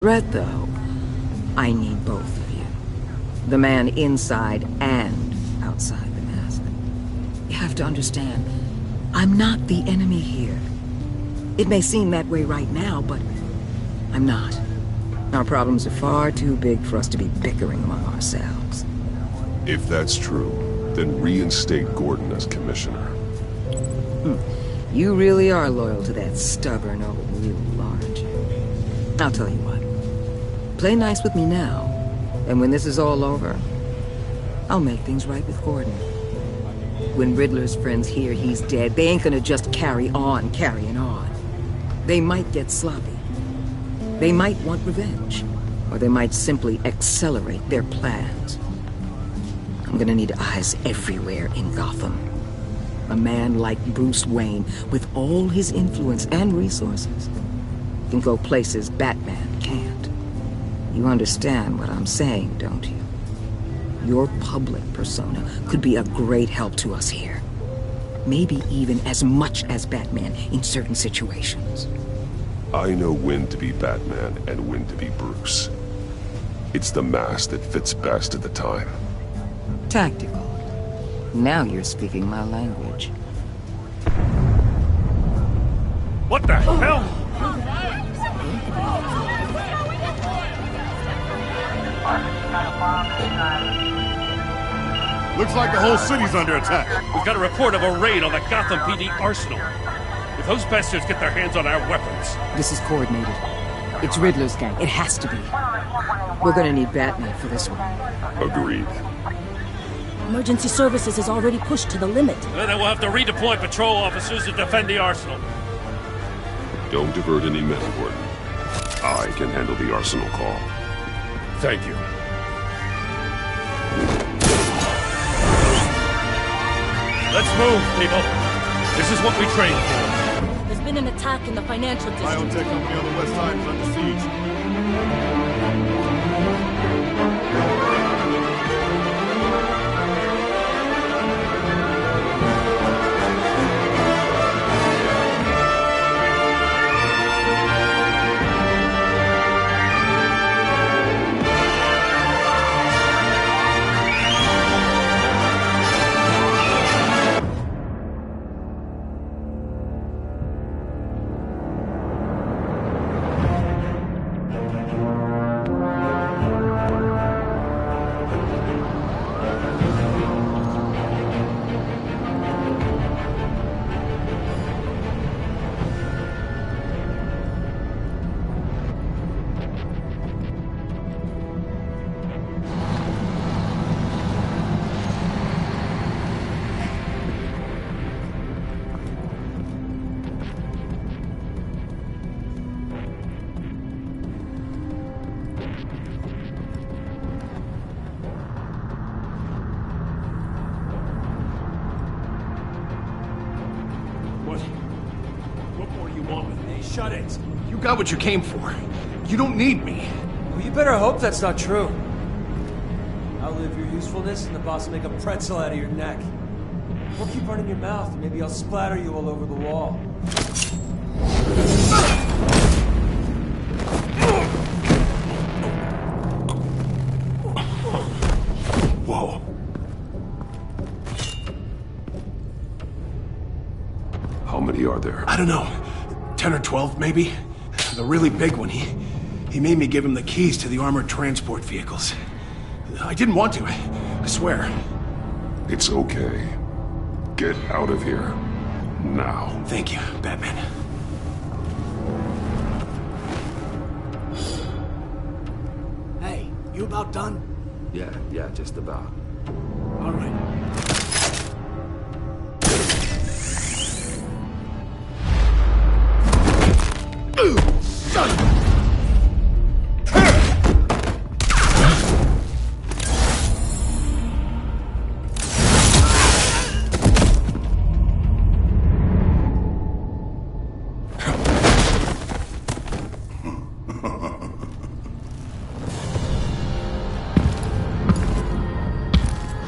Red, though, I need both of you. The man inside and outside the mask. You have to understand, I'm not the enemy here. It may seem that way right now, but I'm not. Our problems are far too big for us to be bickering among ourselves. If that's true, then reinstate Gordon as commissioner. You really are loyal to that stubborn old mule, aren't you? I'll tell you what. Play nice with me now, and when this is all over, I'll make things right with Gordon. When Riddler's friends hear he's dead, they ain't gonna just carry on carrying on. They might get sloppy. They might want revenge, or they might simply accelerate their plans. I'm gonna need eyes everywhere in Gotham. A man like Bruce Wayne, with all his influence and resources, can go places Batman can't. You understand what I'm saying, don't you? Your public persona could be a great help to us here. Maybe even as much as Batman in certain situations. I know when to be Batman and when to be Bruce. It's the mask that fits best at the time. Tactical. Now you're speaking my language. What the hell? Looks like the whole city's under attack. We've got a report of a raid on the Gotham PD arsenal. If those bastards get their hands on our weapons... This is coordinated. It's Riddler's gang. It has to be. We're gonna need Batman for this one. Agreed. Emergency services is already pushed to the limit. Then we'll have to redeploy patrol officers to defend the arsenal. Don't divert any men, Gordon. I can handle the arsenal call. Thank you. Let's move, people. This is what we trained for. There's been an attack in the financial district. Biotech company on the west side is under siege. What more do you want with me? Shut it. You got what you came for. You don't need me. Well, you better hope that's not true. Outlive your usefulness and the boss will make a pretzel out of your neck. Or keep running your mouth and maybe I'll splatter you all over the wall. Whoa. How many are there? I don't know. 10 or 12, maybe? The really big one, he made me give him the keys to the armored transport vehicles. I didn't want to, I swear. It's okay. Get out of here. Now. Thank you, Batman. Hey, you about done? Yeah, just about. All right.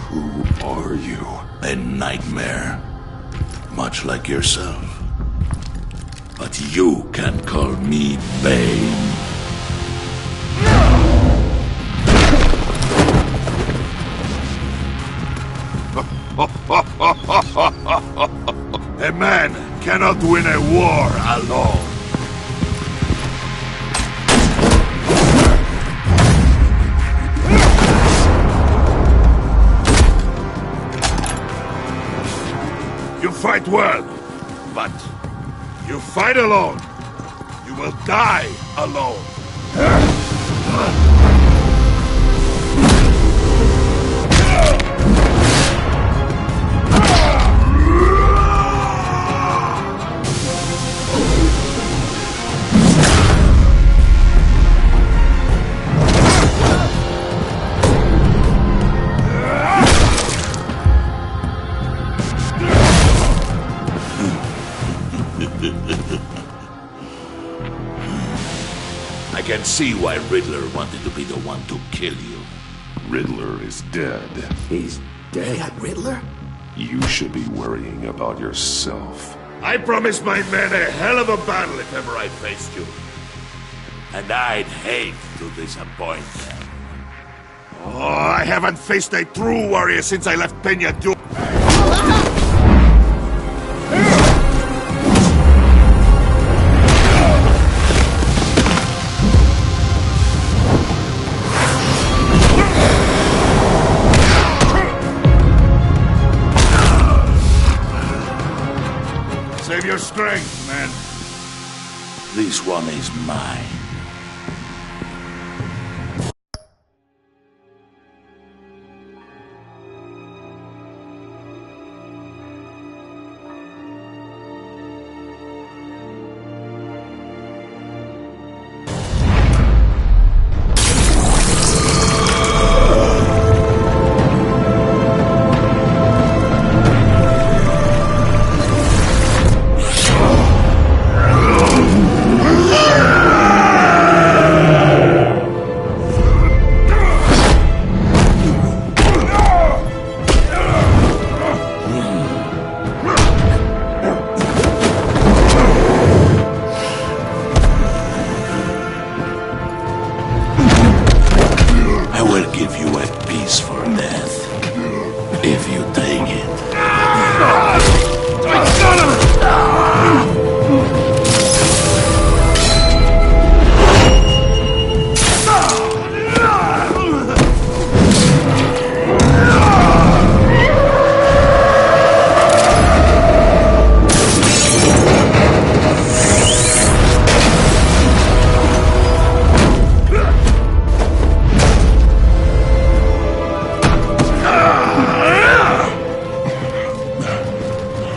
Who are you? A nightmare, much like yourself. But you can call me Bane. A man cannot win a war alone. You fight well, but you fight alone. You will die alone. I can see why Riddler wanted to be the one to kill you. Riddler is dead. He's dead. Riddler? You should be worrying about yourself. I promised my men a hell of a battle if ever I faced you. And I'd hate to disappoint them. Oh, I haven't faced a true warrior since I left Peña Du. Save your strength, man. This one is mine. I will give you a peaceful death, if you take it.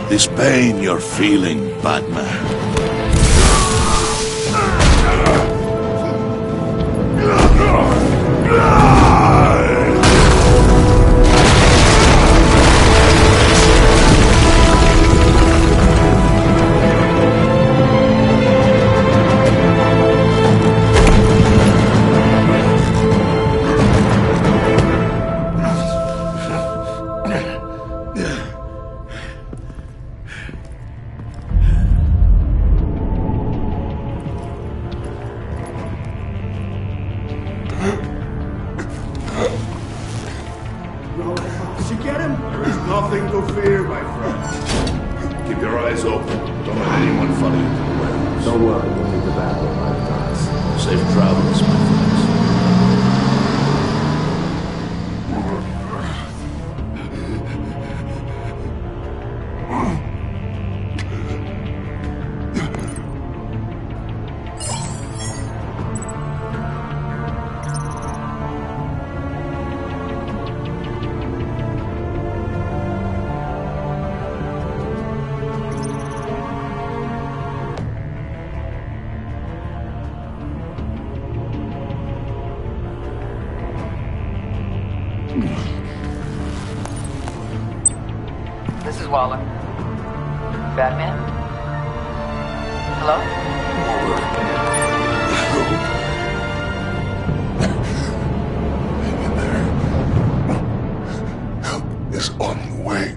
This pain you're feeling, Batman. Did you get him? There is nothing to fear, my friend. Keep your eyes open. Don't let anyone follow you to the warehouse. Don't worry, we'll meet the battle at my price. Safe travels, my friends. This is Waller. Batman? Hello? Help is on the way.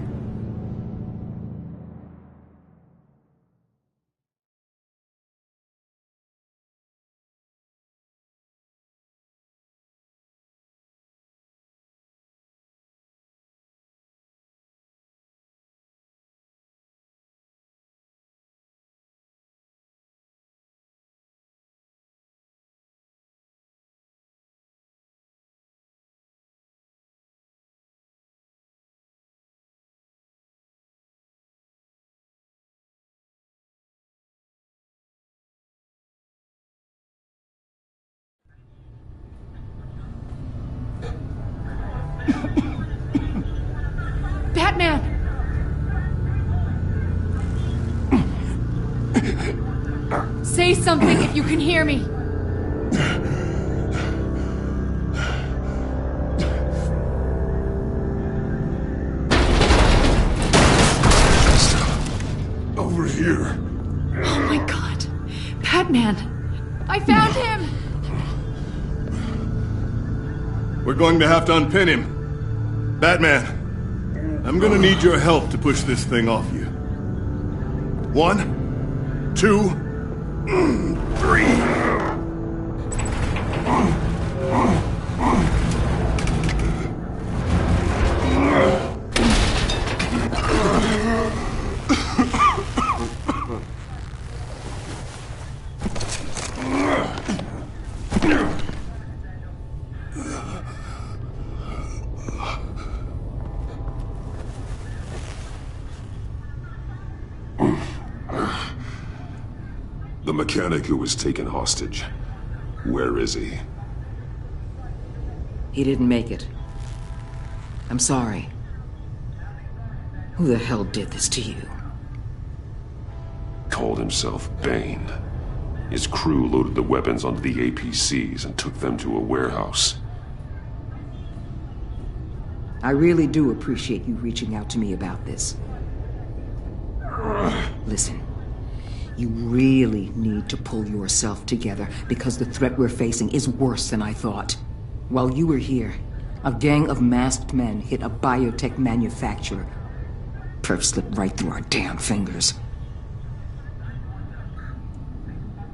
Batman! Say something if you can hear me. Over here. Oh my god. Batman! I found him! We're going to have to unpin him. Batman, I'm gonna need your help to push this thing off you. 1, 2, 3. The mechanic who was taken hostage. Where is he? He didn't make it. I'm sorry. Who the hell did this to you? Called himself Bane. His crew loaded the weapons onto the APCs and took them to a warehouse. I really do appreciate you reaching out to me about this. Listen, you really need to pull yourself together because the threat we're facing is worse than I thought. While you were here, a gang of masked men hit a biotech manufacturer. Perf slipped right through our damn fingers.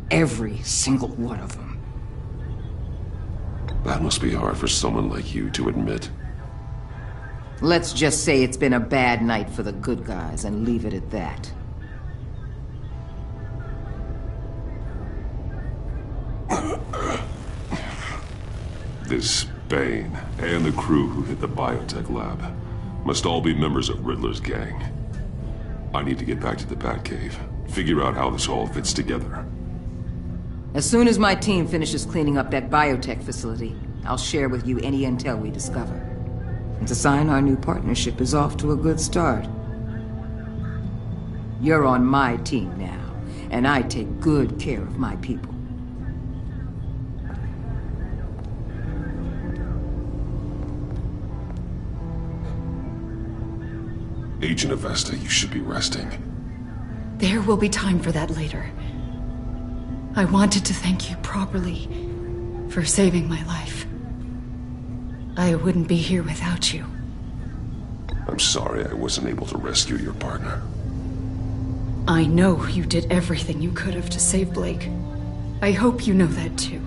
Every single one of them. That must be hard for someone like you to admit. Let's just say it's been a bad night for the good guys and leave it at that. This Bane and the crew who hit the biotech lab must all be members of Riddler's gang. I need to get back to the Batcave, figure out how this all fits together. As soon as my team finishes cleaning up that biotech facility, I'll share with you any intel we discover. It's a sign our new partnership is off to a good start. You're on my team now, and I take good care of my people. Agent Avesta, you should be resting. There will be time for that later. I wanted to thank you properly for saving my life. I wouldn't be here without you. I'm sorry I wasn't able to rescue your partner. I know you did everything you could have to save Blake. I hope you know that too.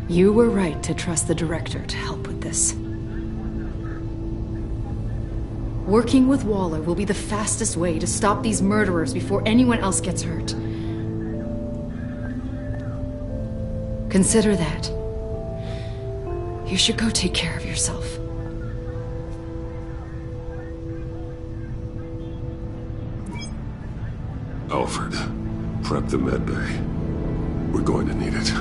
You were right to trust the director to help with this. Working with Waller will be the fastest way to stop these murderers before anyone else gets hurt. Consider that. You should go take care of yourself. Alfred, prep the med bay. We're going to need it.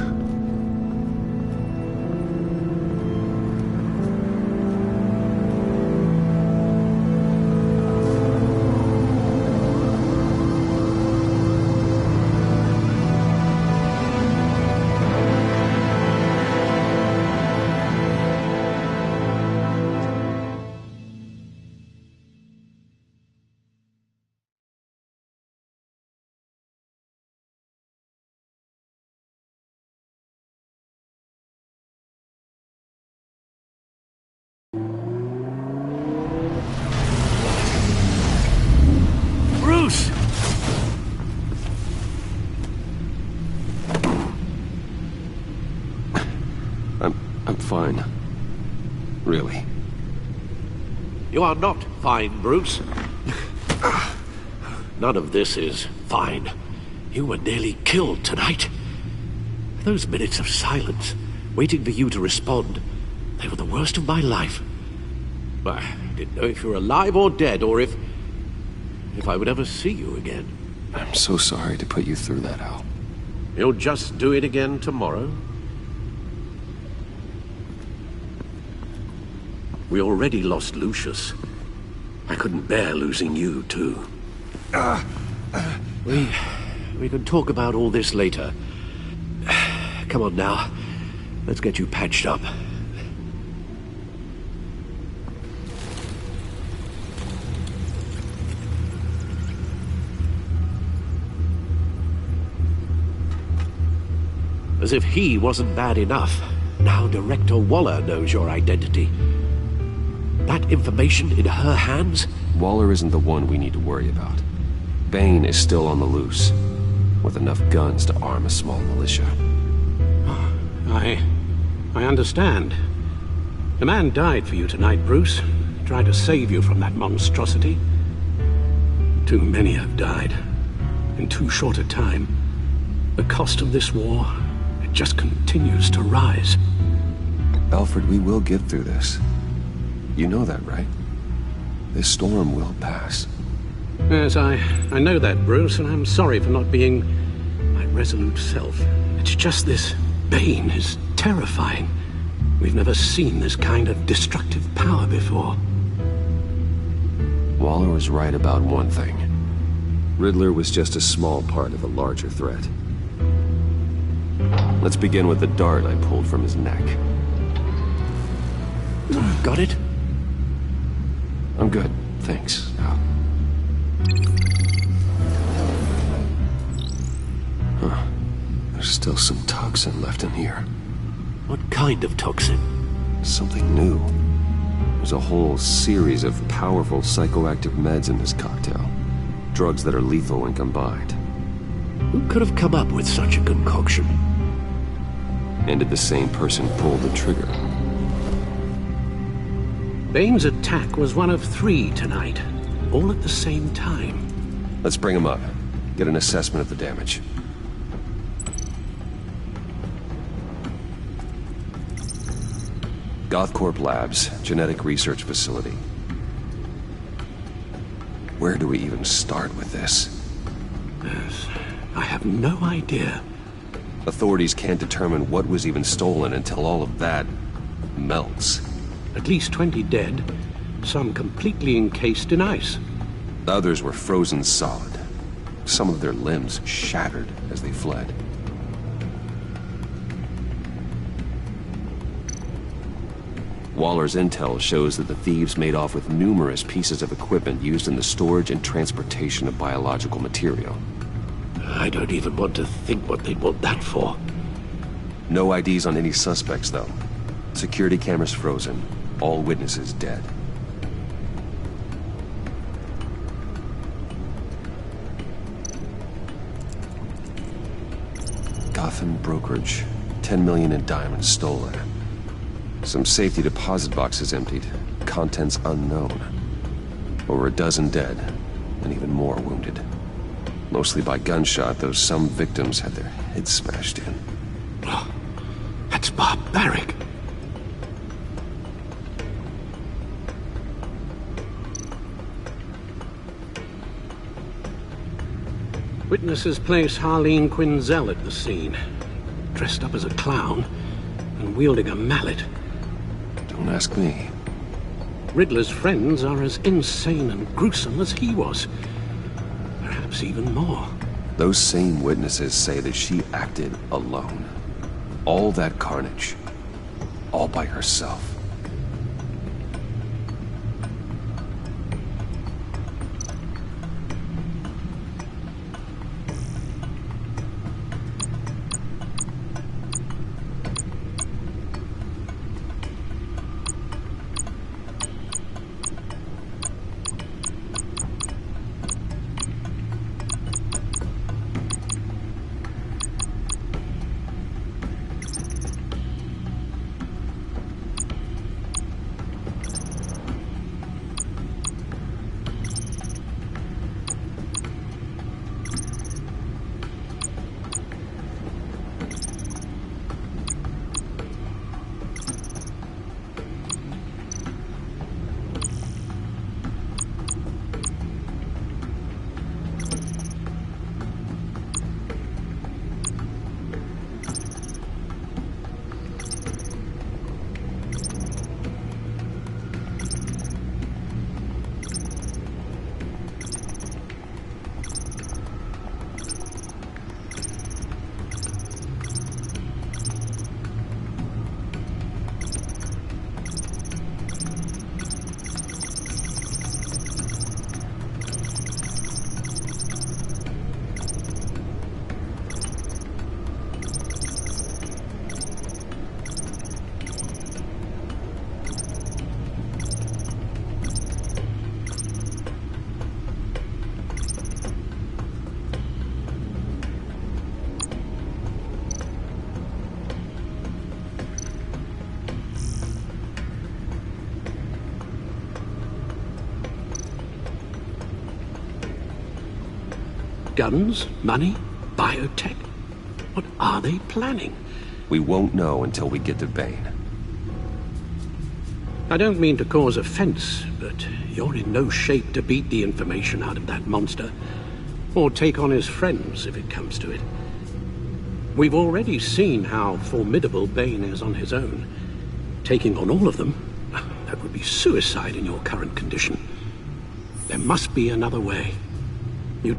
Bruce! I'm fine. Really. You are not fine, Bruce. None of this is fine. You were nearly killed tonight. Those minutes of silence, waiting for you to respond, they were the worst of my life. I didn't know if you were alive or dead, or if I would ever see you again. I'm so sorry to put you through that, Al. You'll just do it again tomorrow? We already lost Lucius. I couldn't bear losing you, too. We can talk about all this later. Come on now. Let's get you patched up. As if he wasn't bad enough, now Director Waller knows your identity. That information in her hands? Waller isn't the one we need to worry about. Bane is still on the loose, with enough guns to arm a small militia. I understand. The man died for you tonight, Bruce. Tried to save you from that monstrosity. Too many have died, in too short a time. The cost of this war, it just continues to rise. Alfred, we will get through this. You know that, right? This storm will pass. Yes, I know that, Bruce, and I'm sorry for not being my resolute self. It's just this Bane is terrifying. We've never seen this kind of destructive power before. Waller was right about one thing. Riddler was just a small part of a larger threat. Let's begin with the dart I pulled from his neck. Got it? I'm good, thanks. Huh. There's still some toxin left in here. What kind of toxin? Something new. There's a whole series of powerful psychoactive meds in this cocktail. Drugs that are lethal when combined. Who could have come up with such a concoction? And did the same person pull the trigger? Bane's attack was one of 3 tonight, all at the same time. Let's bring him up. Get an assessment of the damage. Gothcorp Labs, genetic research facility. Where do we even start with this? Yes, I have no idea. Authorities can't determine what was even stolen until all of that melts. At least 20 dead, some completely encased in ice. Others were frozen solid. Some of their limbs shattered as they fled. Waller's intel shows that the thieves made off with numerous pieces of equipment used in the storage and transportation of biological material. I don't even want to think what they'd want that for. No IDs on any suspects, though. Security cameras frozen. All witnesses dead. Gotham brokerage. 10 million in diamonds stolen. Some safety deposit boxes emptied. Contents unknown. Over a dozen dead, and even more wounded. Mostly by gunshot, though some victims had their heads smashed in. Oh, that's barbaric. Witnesses place Harleen Quinzel at the scene, dressed up as a clown and wielding a mallet. Don't ask me. Riddler's friends are as insane and gruesome as he was. Perhaps even more. Those same witnesses say that she acted alone. All that carnage. All by herself. Guns? Money? Biotech? What are they planning? We won't know until we get to Bane. I don't mean to cause offense, but you're in no shape to beat the information out of that monster, or take on his friends if it comes to it. We've already seen how formidable Bane is on his own. Taking on all of them, that would be suicide in your current condition. There must be another way. You...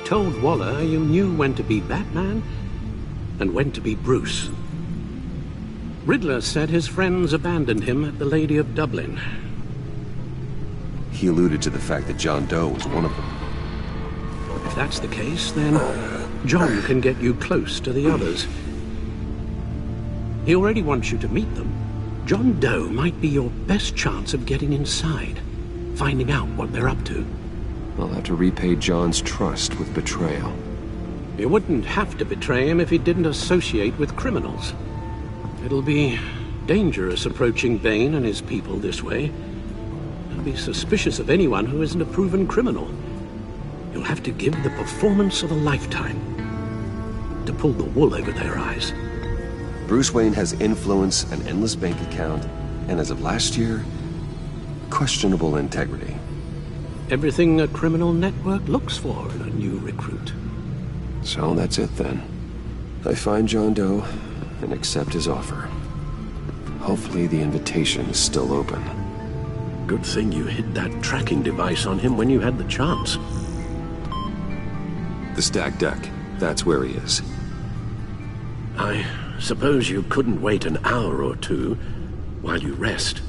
told Waller you knew when to be Batman and when to be Bruce. Riddler said his friends abandoned him at the Lady of Dublin. He alluded to the fact that John Doe was one of them. If that's the case, then John can get you close to the others. He already wants you to meet them. John Doe might be your best chance of getting inside, finding out what they're up to. I'll have to repay John's trust with betrayal. You wouldn't have to betray him if he didn't associate with criminals. It'll be dangerous approaching Bane and his people this way. They'll be suspicious of anyone who isn't a proven criminal. You'll have to give the performance of a lifetime to pull the wool over their eyes. Bruce Wayne has influence, an endless bank account, and as of last year, questionable integrity. Everything a criminal network looks for in a new recruit. So that's it then. I find John Doe and accept his offer. Hopefully the invitation is still open. Good thing you hid that tracking device on him when you had the chance. The stacked deck, that's where he is. I suppose you couldn't wait an hour or two while you rest?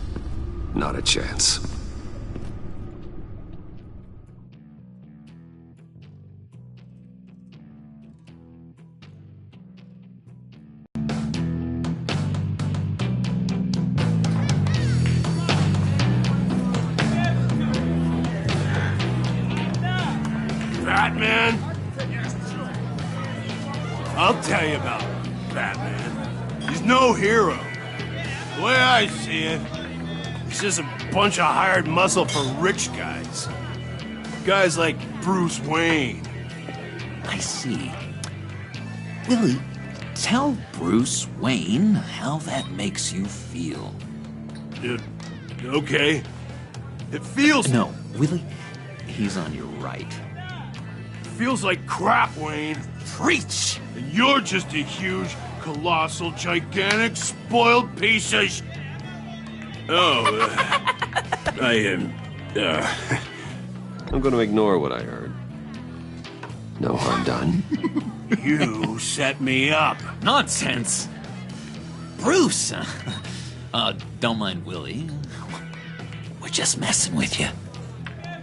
Not a chance. Batman? I'll tell you about Batman. He's no hero. The way I see it, he's just a bunch of hired muscle for rich guys. Guys like Bruce Wayne. I see. Willie, tell Bruce Wayne how that makes you feel. Okay. It feels... No, Willie, he's on your right. Feels like crap, Wayne. Preach! And you're just a huge, colossal, gigantic, spoiled piece of I am... I'm gonna ignore what I heard. No harm done. You set me up. Nonsense! Bruce! Don't mind Willie. We're just messing with you.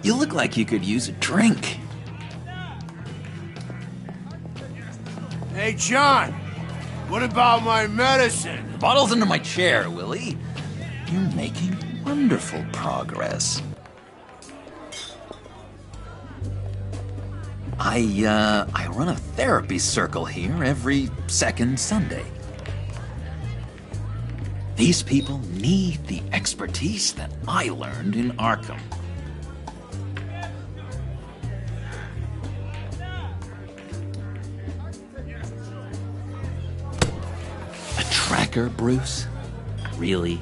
You look like you could use a drink. Hey, John, what about my medicine? Bottle's under my chair, Willie. You're making wonderful progress. I run a therapy circle here every second Sunday. These people need the expertise that I learned in Arkham. Tracker, Bruce? Really?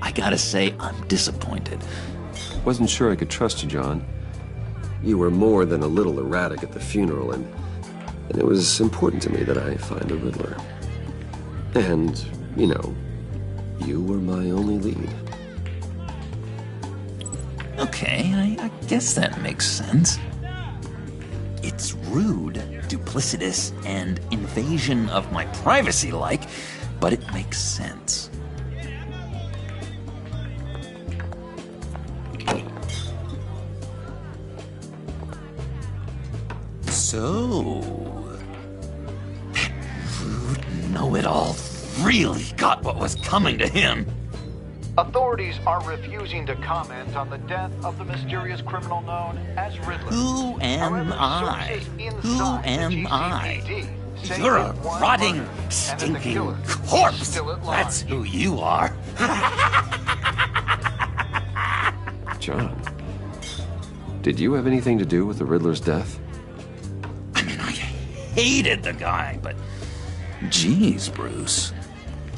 I gotta say, I'm disappointed. Wasn't sure I could trust you, John. You were more than a little erratic at the funeral, and it was important to me that I find a Riddler. And, you know, you were my only lead. Okay, I guess that makes sense. It's rude, duplicitous, and invasion of my privacy-like, but it makes sense. So, that rude know-it-all really got what was coming to him. Authorities are refusing to comment on the death of the mysterious criminal known as Riddler. Who am I? Who am I? You're a rotting, stinking corpse. That's who you are. John, did you have anything to do with the Riddler's death? Hated the guy, but geez, Bruce,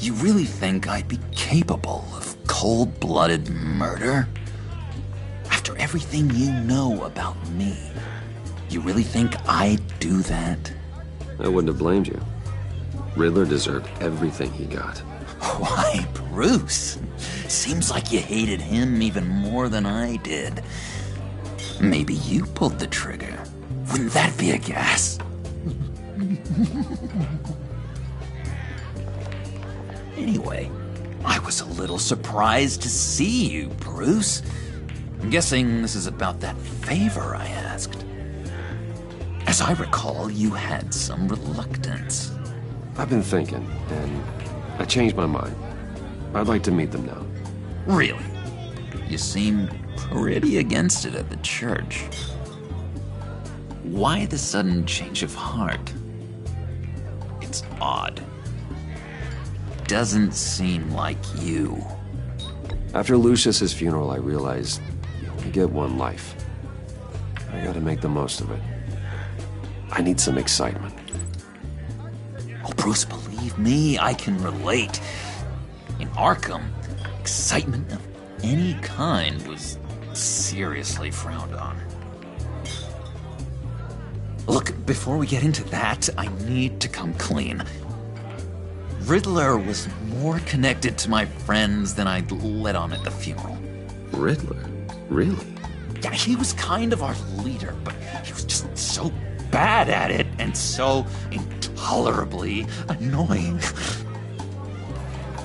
you really think I'd be capable of cold-blooded murder? After everything you know about me, you really think I'd do that? I wouldn't have blamed you. Riddler deserved everything he got. Why, Bruce? Seems like you hated him even more than I did. Maybe you pulled the trigger. Wouldn't that be a gas? Anyway, I was a little surprised to see you, Bruce. I'm guessing this is about that favor I asked. As I recall, you had some reluctance. I've been thinking, and I changed my mind. I'd like to meet them now. Really? You seemed pretty against it at the church. Why the sudden change of heart? It's odd. Doesn't seem like you. After Lucius's funeral, I realized you only get one life. I gotta make the most of it. I need some excitement. Oh, Bruce, believe me, I can relate. In Arkham, excitement of any kind was seriously frowned on. Look, before we get into that, I need to come clean. Riddler was more connected to my friends than I'd let on at the funeral. Riddler? Really? Yeah, he was kind of our leader, but he was just so bad at it and so intolerably annoying.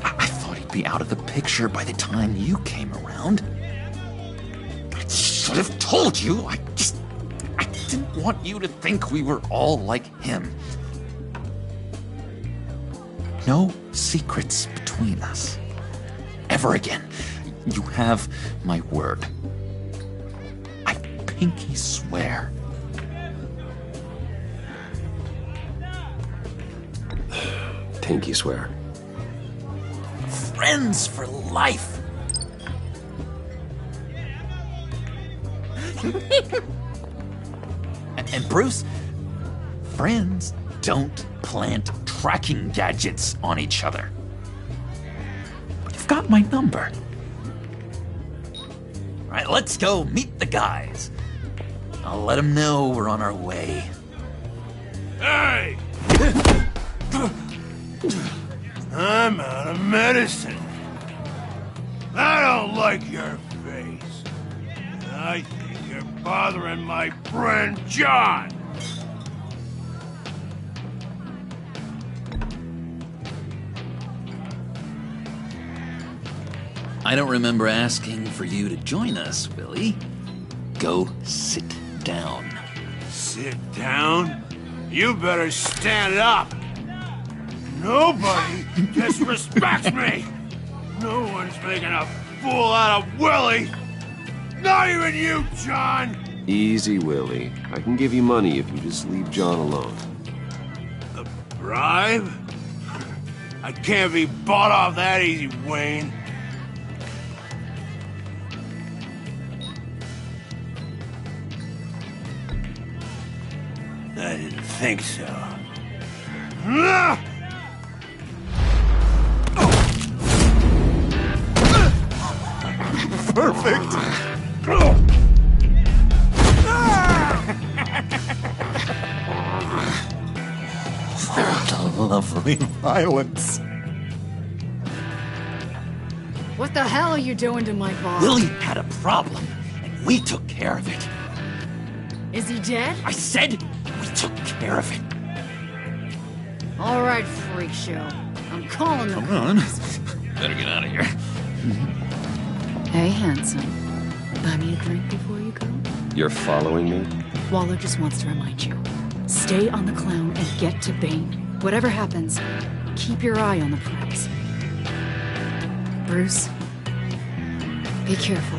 I thought he'd be out of the picture by the time you came around. I should have told you. I didn't want you to think we were all like him. No secrets between us. Ever again. You have my word. I pinky swear. Pinky swear. Friends for life. And Bruce, friends don't plant tracking gadgets on each other. But you've got my number. All right, let's go meet the guys. I'll let them know we're on our way. Hey! I'm out of medicine. I don't like your face. I think you're bothering my friend John. I don't remember asking for you to join us, Willie. Go sit down. Sit down? You better stand up. Nobody disrespects me. No one's making a fool out of Willie. Not even you, John. Easy, Willie. I can give you money if you just leave John alone. A bribe? I can't be bought off that easy, Wayne. I didn't think so. Perfect! Oh, the lovely violence. What the hell are you doing to my boss? Willie had a problem, and we took care of it. Is he dead? I said we took care of it. All right, freak show. I'm calling the Come on. Better get out of here. Hey, handsome. Buy me a drink before you go? You're following me? Waller just wants to remind you. Stay on the clown and get to Bane. Whatever happens, keep your eye on the prize. Bruce, be careful.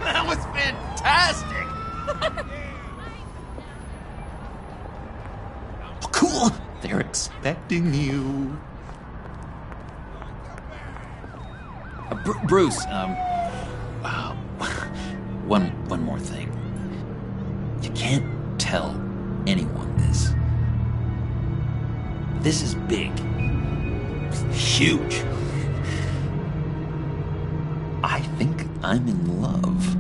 That was fantastic! Oh, cool! They're expecting you. Bruce, one more thing. You can't tell anyone this. This is big. Huge. I think I'm in love.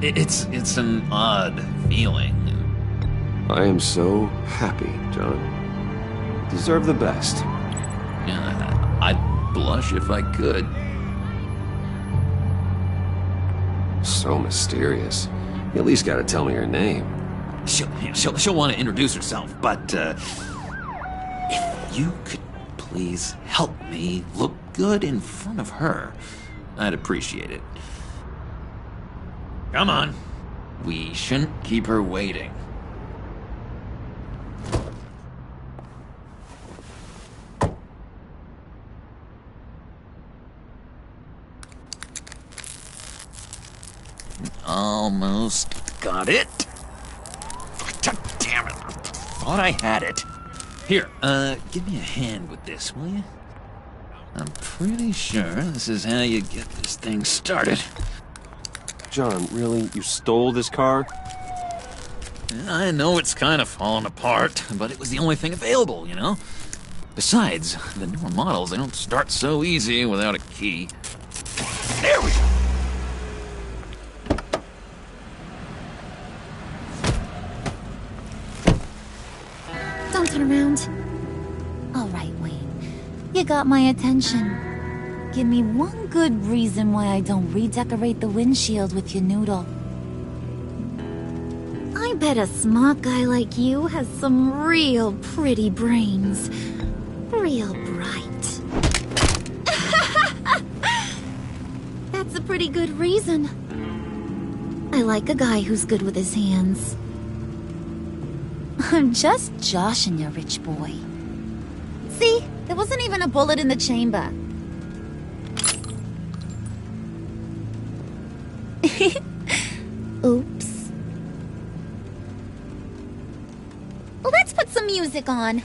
It's an odd feeling. I am so happy, John. You deserve the best. Yeah, I'd blush if I could. So mysterious. You at least gotta tell me her name. She'll want to introduce herself, but if you could please help me look good in front of her, I'd appreciate it. Come on. We shouldn't keep her waiting. Almost got it. Damn it. Thought I had it. Here, give me a hand with this, will you? I'm pretty sure this is how you get this thing started. John, really? You stole this car? I know it's kind of falling apart, but it was the only thing available, you know? Besides, the newer models, they don't start so easy without a key. There we go! Don't turn around. All right, Wayne. You got my attention. Give me one good reason why I don't redecorate the windshield with your noodle. I bet a smart guy like you has some real pretty brains. Real bright. That's a pretty good reason. I like a guy who's good with his hands. I'm just joshing you, rich boy. See? There wasn't even a bullet in the chamber. Oops. Let's put some music on.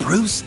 Bruce,